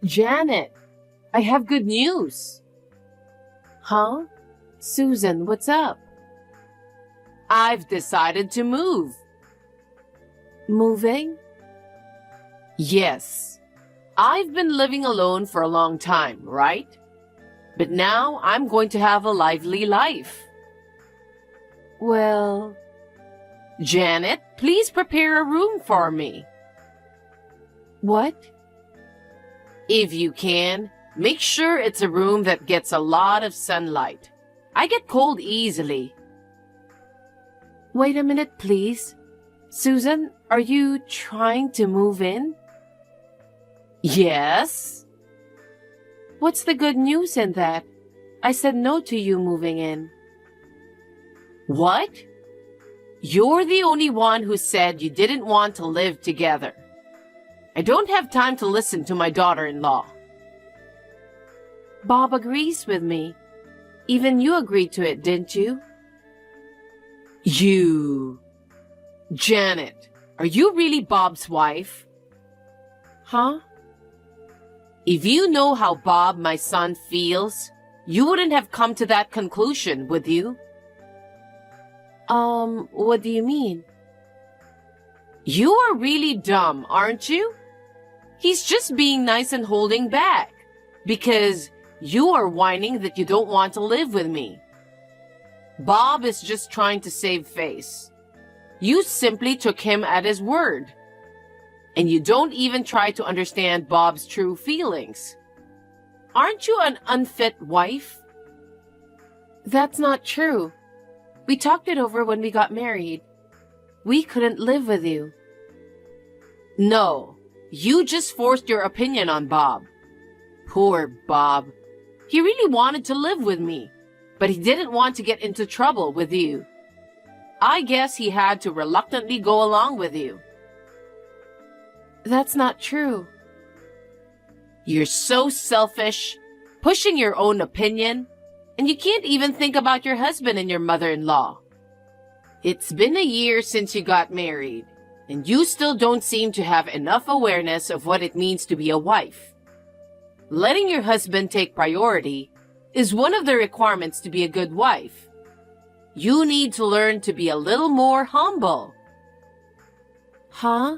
Janet, I have good news. Huh? Susan, what's up? I've decided to move. Moving? Yes. I've been living alone for a long time, right? But now I'm going to have a lively life. Well, Janet, please prepare a room for me. What? If you can, make sure it's a room that gets a lot of sunlight. I get cold easily. Wait a minute, please. Susan, are you trying to move in? Yes. What's the good news in that? I said no to you moving in. What? You're the only one who said you didn't want to live together. I don't have time to listen to my daughter-in-law. Bob agrees with me. Even you agreed to it, didn't you? You... Janet, are you really Bob's wife? Huh? If you know how Bob, my son, feels, you wouldn't have come to that conclusion, would you? What do you mean? You are really dumb, aren't you? He's just being nice and holding back, because you are whining that you don't want to live with me. Bob is just trying to save face. You simply took him at his word. And you don't even try to understand Bob's true feelings. Aren't you an unfit wife? That's not true. We talked it over when we got married. We couldn't live with you. No, you just forced your opinion on Bob. Poor Bob. He really wanted to live with me, but he didn't want to get into trouble with you. I guess he had to reluctantly go along with you. That's not true. You're so selfish, pushing your own opinion, and you can't even think about your husband and your mother-in-law. It's been a year since you got married, and you still don't seem to have enough awareness of what it means to be a wife. Letting your husband take priority is one of the requirements to be a good wife. You need to learn to be a little more humble. Huh?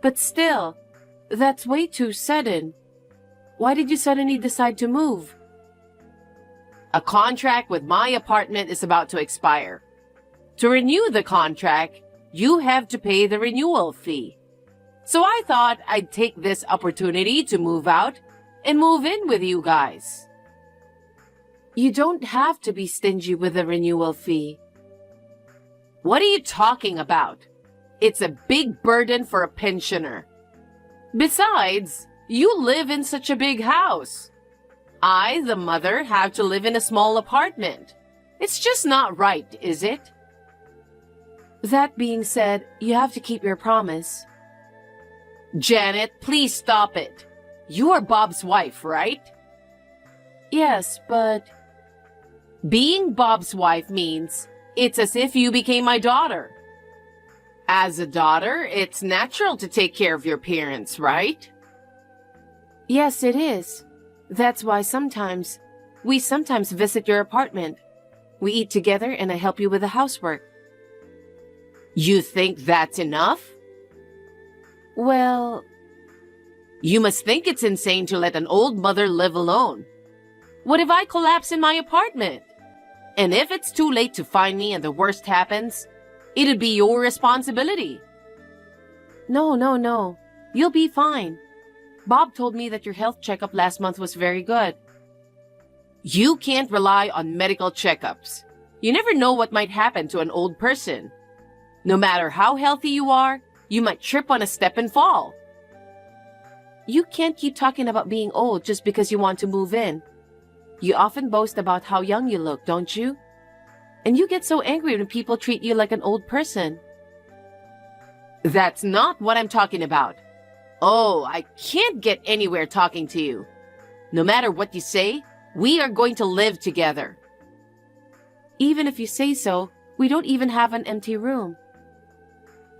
But still, that's way too sudden. Why did you suddenly decide to move? A contract with my apartment is about to expire. To renew the contract, you have to pay the renewal fee. So I thought I'd take this opportunity to move out and move in with you guys. You don't have to be stingy with the renewal fee. What are you talking about? It's a big burden for a pensioner. Besides, you live in such a big house. I, the mother, have to live in a small apartment. It's just not right, is it? That being said, you have to keep your promise. Janet, please stop it. You are Bob's wife, right? Yes, but... Being Bob's wife means it's as if you became my daughter. As a daughter, it's natural to take care of your parents, right? Yes, it is. That's why we sometimes visit your apartment. We eat together and I help you with the housework. You think that's enough? Well... You must think it's insane to let an old mother live alone. What if I collapse in my apartment? And if it's too late to find me and the worst happens, it'd be your responsibility. No. You'll be fine. Bob told me that your health checkup last month was very good. You can't rely on medical checkups. You never know what might happen to an old person. No matter how healthy you are, you might trip on a step and fall. You can't keep talking about being old just because you want to move in. You often boast about how young you look, don't you? And you get so angry when people treat you like an old person. That's not what I'm talking about. Oh, I can't get anywhere talking to you. No matter what you say, we are going to live together. Even if you say so, we don't even have an empty room.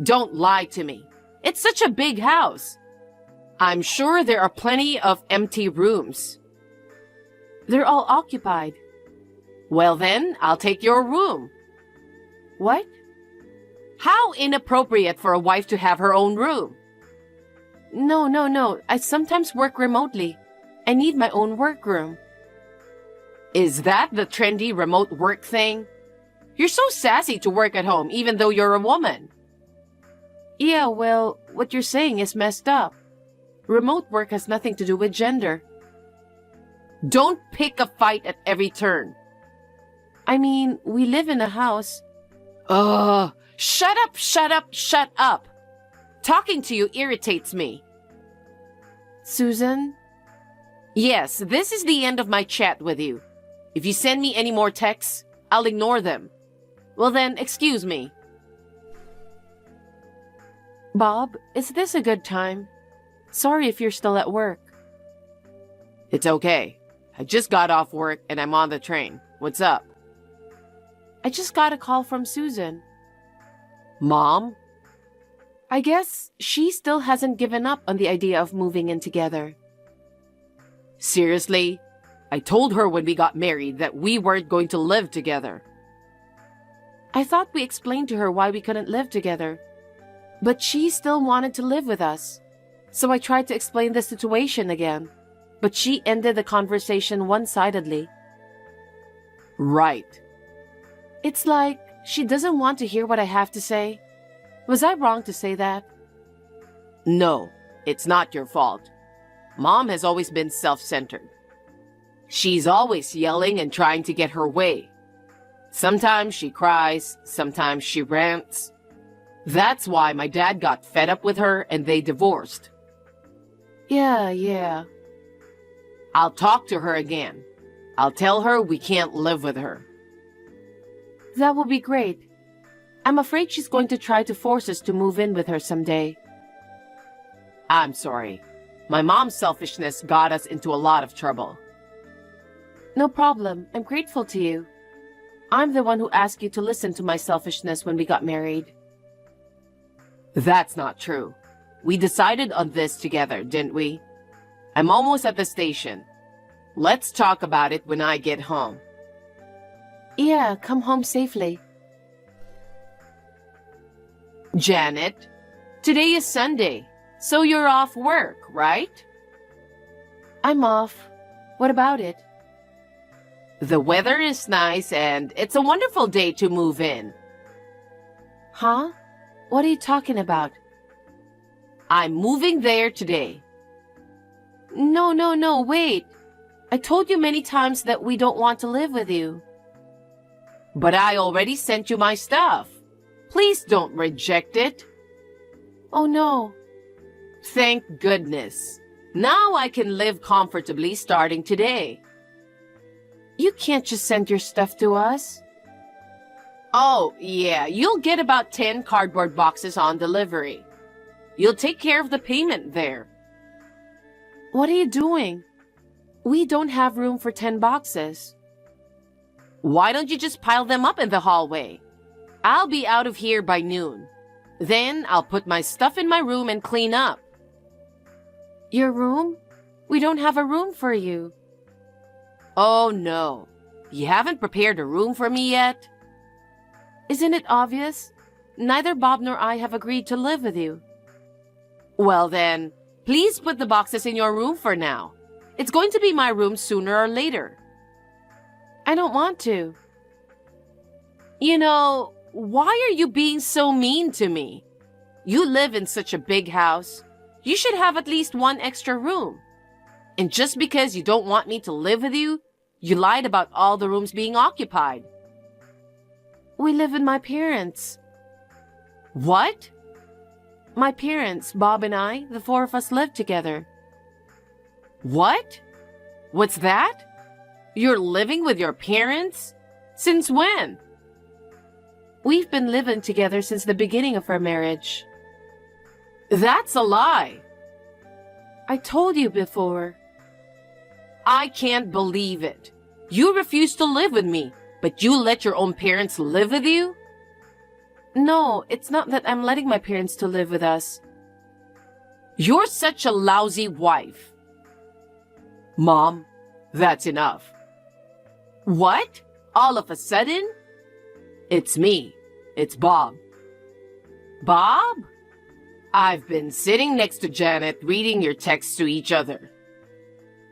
Don't lie to me. It's such a big house. I'm sure there are plenty of empty rooms. They're all occupied. Well then, I'll take your room. What? How inappropriate for a wife to have her own room. No. I sometimes work remotely. I need my own workroom. Is that the trendy remote work thing? You're so sassy to work at home even though you're a woman. Yeah, well, what you're saying is messed up. Remote work has nothing to do with gender. Don't pick a fight at every turn. I mean, we live in a house. Shut up. Talking to you irritates me. Susan? Yes, this is the end of my chat with you. If you send me any more texts, I'll ignore them. Well then, excuse me. Bob, is this a good time? Sorry if you're still at work. It's okay. I just got off work and I'm on the train. What's up? I just got a call from Susan. Mom? I guess she still hasn't given up on the idea of moving in together. Seriously? I told her when we got married that we weren't going to live together. I thought we explained to her why we couldn't live together. But she still wanted to live with us. So I tried to explain the situation again. But she ended the conversation one-sidedly. Right. It's like she doesn't want to hear what I have to say. Was I wrong to say that? No, it's not your fault. Mom has always been self-centered. She's always yelling and trying to get her way. Sometimes she cries, sometimes she rants. That's why my dad got fed up with her and they divorced. Yeah. I'll talk to her again. I'll tell her we can't live with her. That will be great. I'm afraid she's going to try to force us to move in with her someday. I'm sorry. My mom's selfishness got us into a lot of trouble. No problem. I'm grateful to you. I'm the one who asked you to listen to my selfishness when we got married. That's not true. We decided on this together, didn't we? I'm almost at the station. Let's talk about it when I get home. Yeah, come home safely. Janet, today is Sunday, so you're off work, right? I'm off. What about it? The weather is nice and it's a wonderful day to move in. Huh? What are you talking about? I'm moving there today. No, wait. I told you many times that we don't want to live with you. But I already sent you my stuff. Please don't reject it. Oh no. Thank goodness. Now I can live comfortably starting today. You can't just send your stuff to us. Oh, yeah, you'll get about 10 cardboard boxes on delivery. You'll take care of the payment there. What are you doing? We don't have room for 10 boxes. Why don't you just pile them up in the hallway? I'll be out of here by noon. Then I'll put my stuff in my room and clean up. Your room? We don't have a room for you. Oh no. You haven't prepared a room for me yet? Isn't it obvious? Neither Bob nor I have agreed to live with you. Well then, please put the boxes in your room for now. It's going to be my room sooner or later. I don't want to. You know, why are you being so mean to me? You live in such a big house. You should have at least one extra room. And just because you don't want me to live with you, you lied about all the rooms being occupied. We live with my parents. What? My parents, Bob and I, the four of us live together. What? What's that? You're living with your parents? Since when? We've been living together since the beginning of our marriage. That's a lie. I told you before. I can't believe it. You refuse to live with me, but you let your own parents live with you? No, it's not that I'm letting my parents to live with us. You're such a lousy wife. Mom, that's enough. What? All of a sudden? It's me. It's Bob. Bob? I've been sitting next to Janet reading your texts to each other.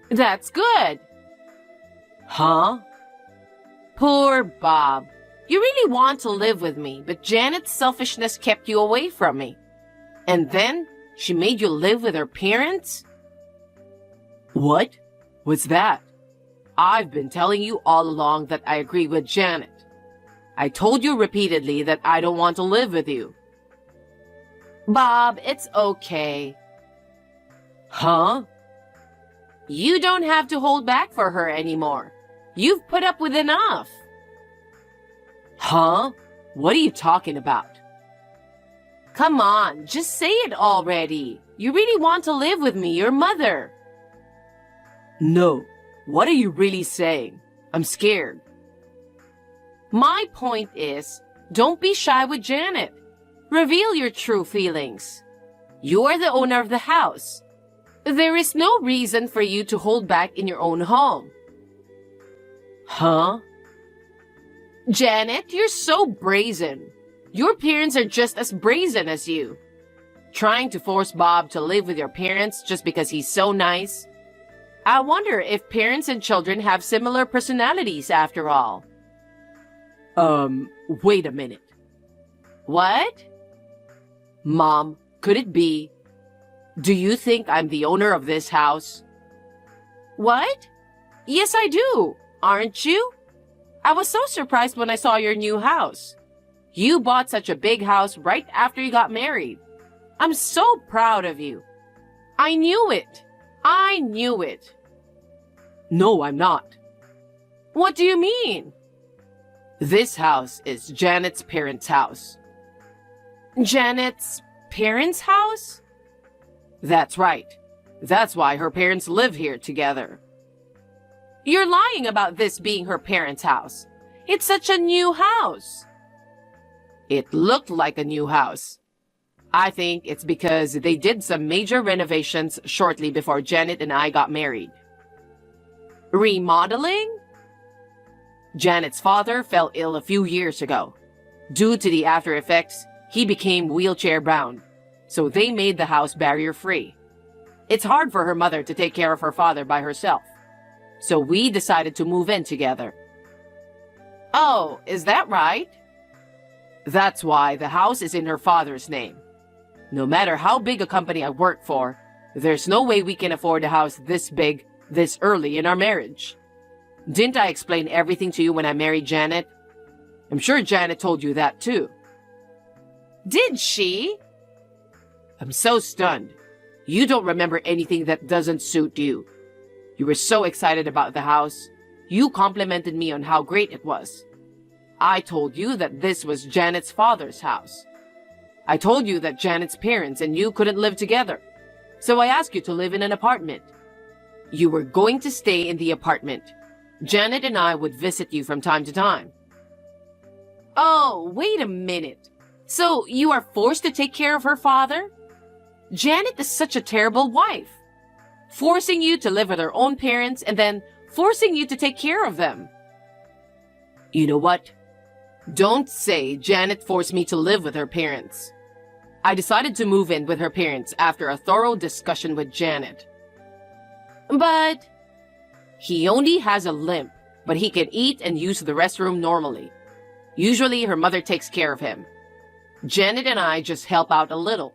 That's good. Huh? Poor Bob. You really want to live with me, but Janet's selfishness kept you away from me. And then she made you live with her parents? What? What's that? I've been telling you all along that I agree with Janet. I told you repeatedly that I don't want to live with you. Bob, it's okay. Huh? You don't have to hold back for her anymore. You've put up with enough. Huh? What are you talking about? Come on, just say it already. You really want to live with me, your mother. No. What are you really saying? I'm scared. My point is, don't be shy with Janet. Reveal your true feelings. You are the owner of the house. There is no reason for you to hold back in your own home. Huh? Janet, you're so brazen. Your parents are just as brazen as you. Trying to force Bob to live with your parents just because he's so nice. I wonder if parents and children have similar personalities after all. Wait a minute. What? Mom, could it be? Do you think I'm the owner of this house? What? Yes, I do. Aren't you? I was so surprised when I saw your new house. You bought such a big house right after you got married. I'm so proud of you. I knew it. I knew it. No, I'm not. What do you mean? This house is Janet's parents' house. Janet's parents' house? That's right. That's why her parents live here together. You're lying about this being her parents' house. It's such a new house. It looked like a new house. I think it's because they did some major renovations shortly before Janet and I got married. Remodeling? Janet's father fell ill a few years ago. Due to the after effects, he became wheelchair-bound, so they made the house barrier-free. It's hard for her mother to take care of her father by herself, so we decided to move in together. Oh, is that right? That's why the house is in her father's name. No matter how big a company I work for, there's no way we can afford a house this big, this early in our marriage. Didn't I explain everything to you when I married Janet? I'm sure Janet told you that too. Did she? I'm so stunned. You don't remember anything that doesn't suit you. You were so excited about the house. You complimented me on how great it was. I told you that this was Janet's father's house. I told you that Janet's parents and you couldn't live together, so I asked you to live in an apartment. You were going to stay in the apartment. Janet and I would visit you from time to time. Oh, wait a minute. So you are forced to take care of her father? Janet is such a terrible wife. Forcing you to live with her own parents and then forcing you to take care of them. You know what? Don't say Janet forced me to live with her parents. I decided to move in with her parents after a thorough discussion with Janet. But he only has a limp, but he can eat and use the restroom normally. Usually her mother takes care of him. Janet and I just help out a little.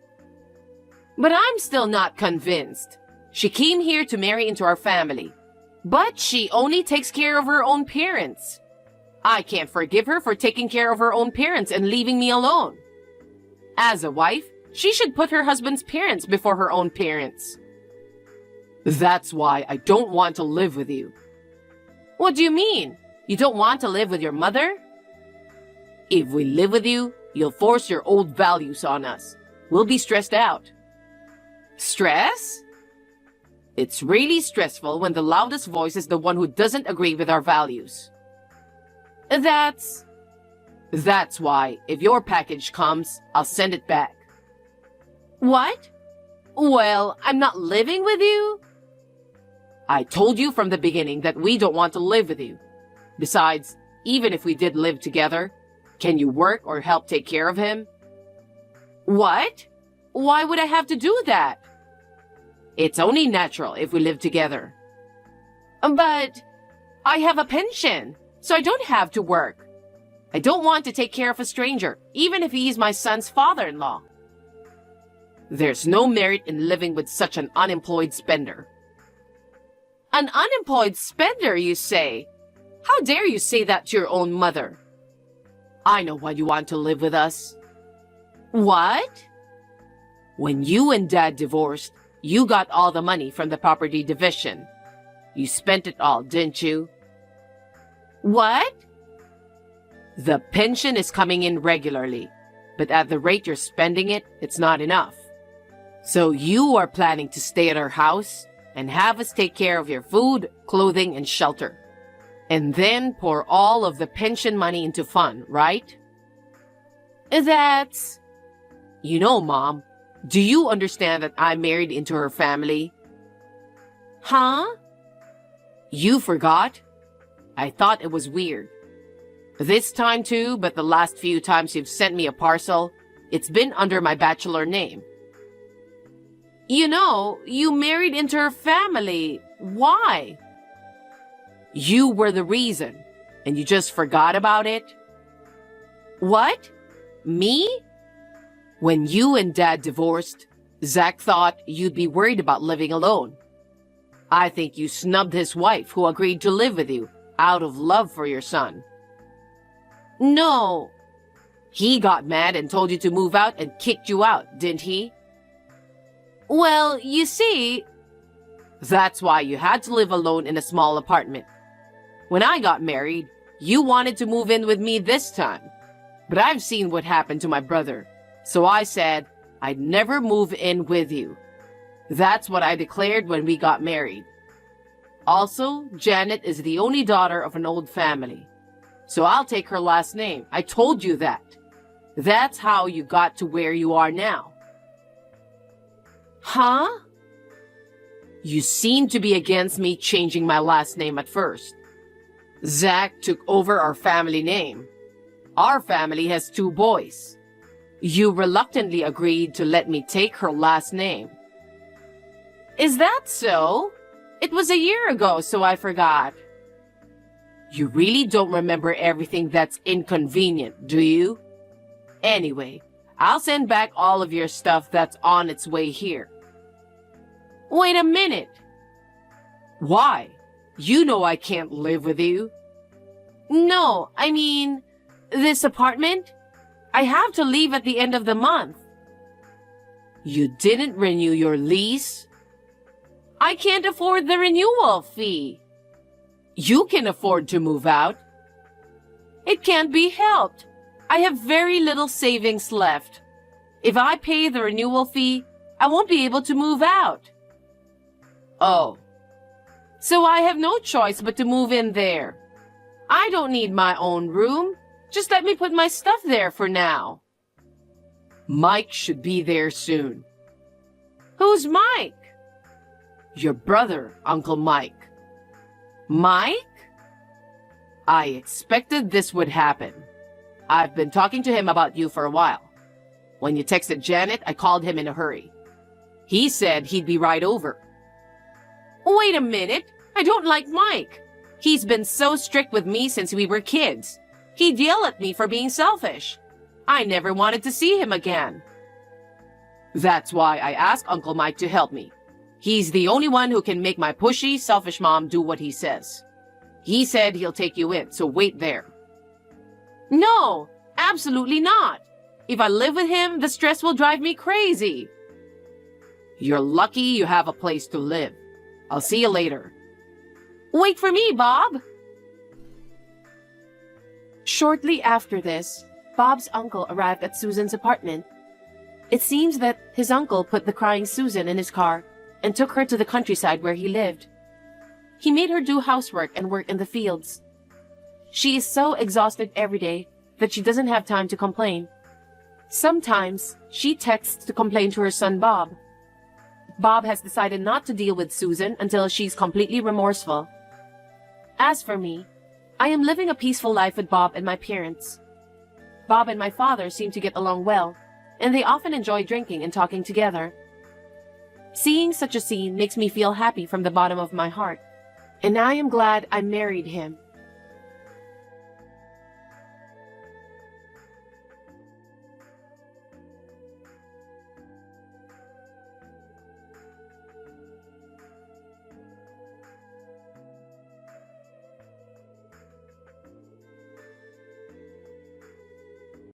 But I'm still not convinced. She came here to marry into our family, but she only takes care of her own parents. I can't forgive her for taking care of her own parents and leaving me alone. As a wife, she should put her husband's parents before her own parents. That's why I don't want to live with you. What do you mean? You don't want to live with your mother? If we live with you, you'll force your old values on us. We'll be stressed out. Stress? It's really stressful when the loudest voice is the one who doesn't agree with our values. That's why, if your package comes, I'll send it back. What? Well, I'm not living with you. I told you from the beginning that we don't want to live with you. Besides, even if we did live together, can you work or help take care of him? What? Why would I have to do that? It's only natural if we live together. But I have a pension, so I don't have to work. I don't want to take care of a stranger, even if he is my son's father-in-law. There's no merit in living with such an unemployed spender. An unemployed spender, you say? How dare you say that to your own mother? I know why you want to live with us. What? When you and Dad divorced, you got all the money from the property division. You spent it all, didn't you? What? The pension is coming in regularly, but at the rate you're spending it, it's not enough. So you are planning to stay at our house and have us take care of your food, clothing, and shelter. And then pour all of the pension money into fun, right? That's... You know, Mom, do you understand that I married into her family? Huh? You forgot? I thought it was weird. This time too, but the last few times you've sent me a parcel, it's been under my bachelor name. You know, you married into her family. Why? You were the reason, and you just forgot about it? What? Me? When you and Dad divorced, Zach thought you'd be worried about living alone. I think you snubbed his wife who agreed to live with you out of love for your son. No. He got mad and told you to move out and kicked you out, didn't he? Well, you see... That's why you had to live alone in a small apartment. When I got married, you wanted to move in with me this time. But I've seen what happened to my brother, so I said I'd never move in with you. That's what I declared when we got married. Also, Janet is the only daughter of an old family, so I'll take her last name. I told you that. That's how you got to where you are now. Huh? You seem to be against me changing my last name at first. Zach took over our family name. Our family has 2 boys. You reluctantly agreed to let me take her last name. Is that so? It was a year ago, so I forgot. You really don't remember everything that's inconvenient, do you? Anyway, I'll send back all of your stuff that's on its way here. Wait a minute. Why? You know I can't live with you. No, I mean, this apartment? I have to leave at the end of the month. You didn't renew your lease? I can't afford the renewal fee. You can afford to move out. It can't be helped. I have very little savings left. If I pay the renewal fee, I won't be able to move out. Oh. So I have no choice but to move in there. I don't need my own room. Just let me put my stuff there for now. Mike should be there soon. Who's Mike? Your brother, Uncle Mike. Mike? I expected this would happen. I've been talking to him about you for a while. When you texted Janet, I called him in a hurry. He said he'd be right over. Wait a minute. I don't like Mike. He's been so strict with me since we were kids. He'd yell at me for being selfish. I never wanted to see him again. That's why I asked Uncle Mike to help me. He's the only one who can make my pushy, selfish mom do what he says. He said he'll take you in, so wait there. No, absolutely not. If I live with him, the stress will drive me crazy. You're lucky you have a place to live. I'll see you later. Wait for me, Bob. Shortly after this, Bob's uncle arrived at Susan's apartment. It seems that his uncle put the crying Susan in his car and took her to the countryside where he lived. He made her do housework and work in the fields. She is so exhausted every day that she doesn't have time to complain. Sometimes she texts to complain to her son Bob. Bob has decided not to deal with Susan until she's completely remorseful. As for me, I am living a peaceful life with Bob and my parents. Bob and my father seem to get along well, and they often enjoy drinking and talking together. Seeing such a scene makes me feel happy from the bottom of my heart, and I am glad I married him.